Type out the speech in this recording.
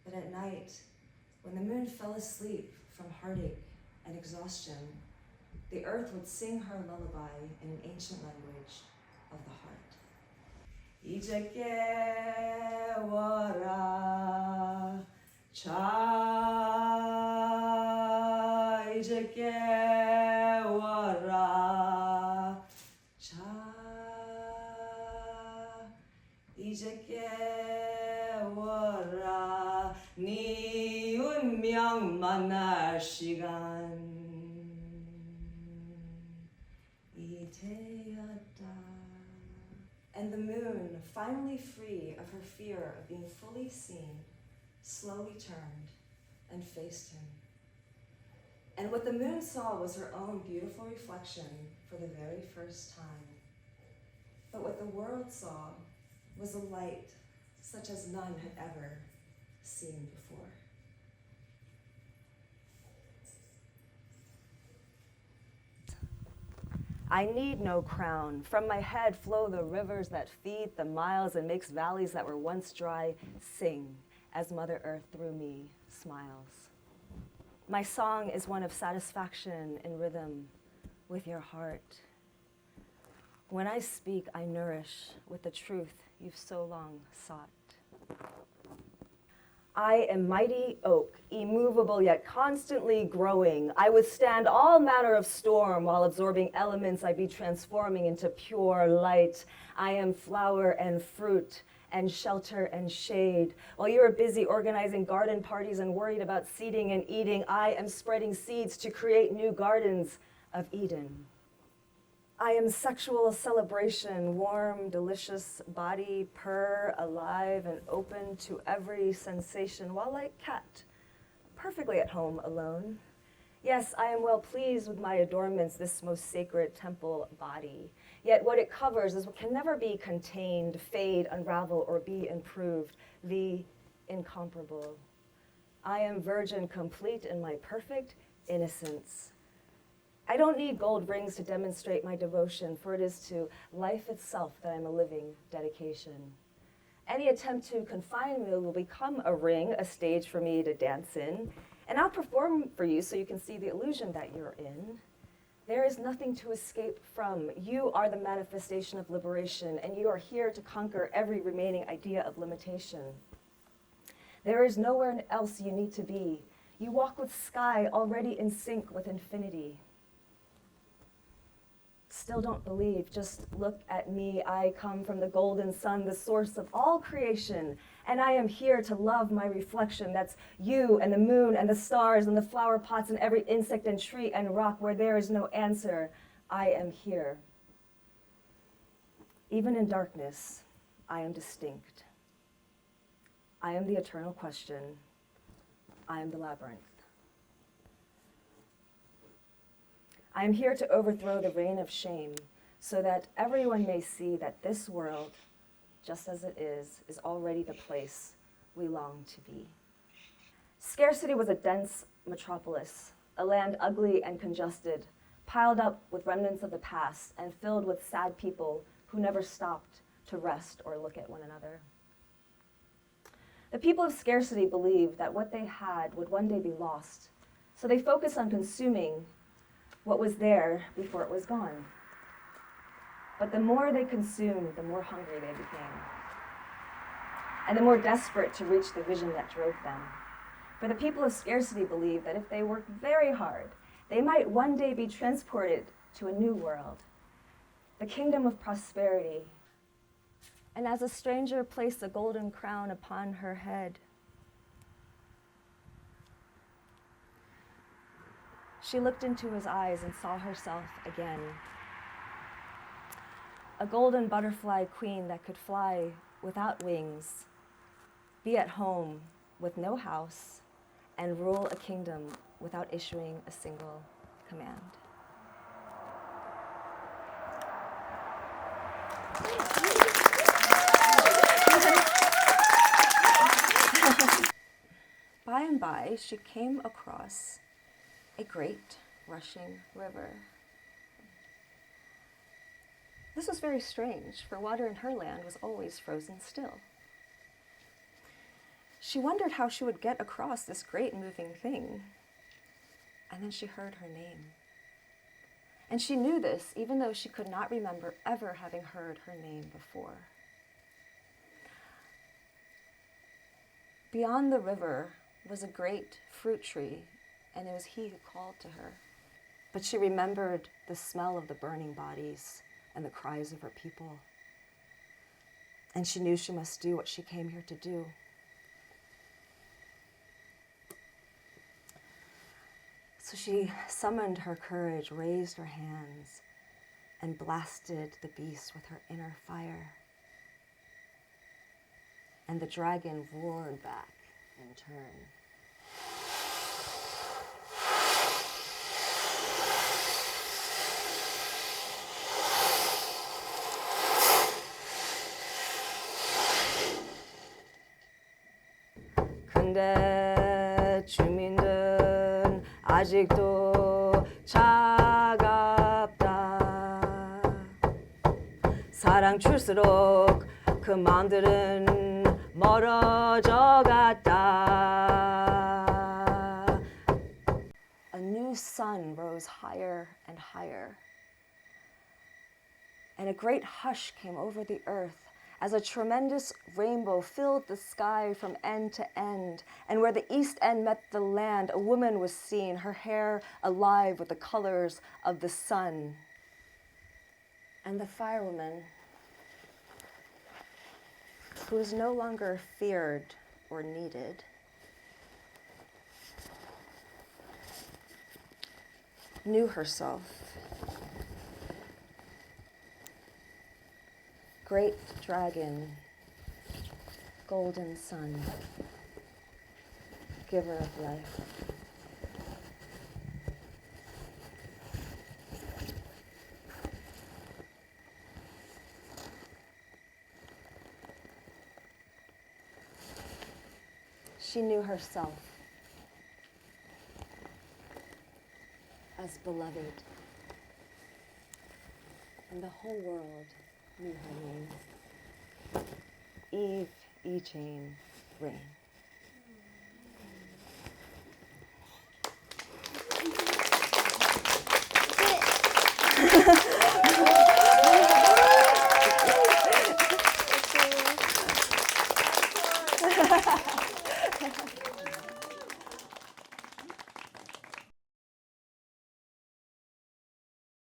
But at night, when the moon fell asleep from heartache and exhaustion, the earth would sing her lullaby in an ancient language of the heart. 이제 깨워라 자 이제 깨워라 자 이제 깨워라 네 운명 만날 시간 이 되었다. And the moon, finally free of her fear of being fully seen, slowly turned and faced him. And what the moon saw was her own beautiful reflection for the very first time. But what the world saw was a light such as none had ever seen before. I need no crown. From my head flow the rivers that feed the miles and makes valleys that were once dry sing as Mother Earth through me smiles. My song is one of satisfaction in rhythm with your heart. When I speak, I nourish with the truth you've so long sought. I am mighty oak, immovable yet constantly growing. I withstand all manner of storm while absorbing elements I be transforming into pure light. I am flower and fruit and shelter and shade. While you are busy organizing garden parties and worried about seeding and eating, I am spreading seeds to create new gardens of Eden. I am sexual celebration, warm, delicious body, purr, alive, and open to every sensation, while like cat, perfectly at home alone. Yes, I am well pleased with my adornments, this most sacred temple body. Yet what it covers is what can never be contained, fade, unravel, or be improved, the incomparable. I am virgin complete in my perfect innocence. I don't need gold rings to demonstrate my devotion, for it is to life itself that I'm a living dedication. Any attempt to confine me will become a ring, a stage for me to dance in, and I'll perform for you so you can see the illusion that you're in. There is nothing to escape from. You are the manifestation of liberation, and you are here to conquer every remaining idea of limitation. There is nowhere else you need to be. You walk with sky already in sync with infinity. Still don't believe, just look at me. I come from the golden sun, the source of all creation, and I am here to love my reflection. That's you and the moon and the stars and the flower pots and every insect and tree and rock where there is no answer. I am here. Even in darkness, I am distinct. I am the eternal question. I am the labyrinth. I am here to overthrow the reign of shame so that everyone may see that this world, just as it is already the place we long to be. Scarcity was a dense metropolis, a land ugly and congested, piled up with remnants of the past and filled with sad people who never stopped to rest or look at one another. The people of scarcity believed that what they had would one day be lost, so they focused on consuming what was there before it was gone. But the more they consumed, the more hungry they became, and the more desperate to reach the vision that drove them. For the people of scarcity believed that if they worked very hard, they might one day be transported to a new world, the kingdom of prosperity. And as a stranger placed a golden crown upon her head, she looked into his eyes and saw herself again. A golden butterfly queen that could fly without wings, be at home with no house, and rule a kingdom without issuing a single command. By and by, she came across a great rushing river. This was very strange, for water in her land was always frozen still. She wondered how she would get across this great moving thing. And then she heard her name. And she knew this, even though she could not remember ever having heard her name before. Beyond the river was a great fruit tree, and it was he who called to her. But she remembered the smell of the burning bodies and the cries of her people. And she knew she must do what she came here to do. So she summoned her courage, raised her hands, and blasted the beast with her inner fire. And the dragon roared back in turn. 근데 주민들은 아직도 차갑다. 사랑 줄수록 그 마음들은 멀어져 갔다. A new sun rose higher and higher, and a great hush came over the earth as a tremendous rainbow filled the sky from end to end. And where the east end met the land, a woman was seen, her hair alive with the colors of the sun. And the firewoman, who was no longer feared or needed, knew herself. Great dragon, golden sun, giver of life. She knew herself as beloved, and the whole world knew her name. Eve E-Chain Rain.